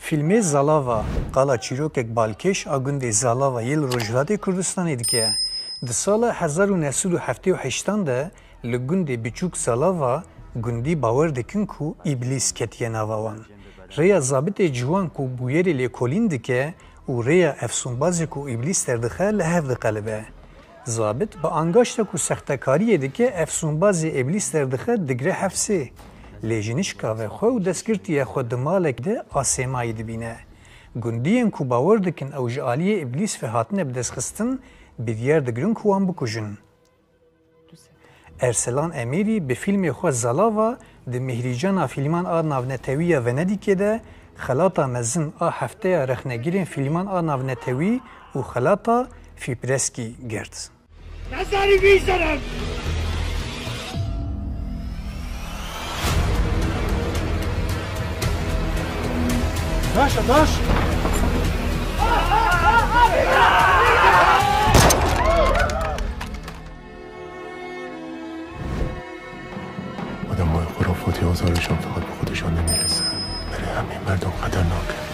فیلم زالاوا قالا چیروکک بالکش آگوند زالاوا یل روجهاتی کردستانی دیگه. در سال 1978 ده لگوند بیچوک زالاوا گوندی باور دکن کو ابلیس کتیه نوان. ریا ضابط جوان کو بویری لیکولین دیگه و ریا افسونبازی کو ابلیس تردخه لحف دقلبه. ضابط با انگاشت کو سختکاریه دیگه افسونبازی ابلیس تردخه دگره حفظه. لیجنشکا و خو دستگرتیه خود مالک ده آسمایی دبینه. گندین کو باور دکن او جالیه ابلیس فهاتنه بدستخستن بیدیار دگرن کوان بکجن. ارسلان امیری به فیلم خود زالاوا ده مهریجانا فیلمان ناونتوی وندیکه ده خلاطا مزن هفته رخنگیرین فیلمان ناونتوی و خلاطا فیپرسکی گرد. نظری بیزنم! داش! آدم های خرافاتی آزارشان فقط به خودشان نمیرسه. برای همین مردم خطرناکه.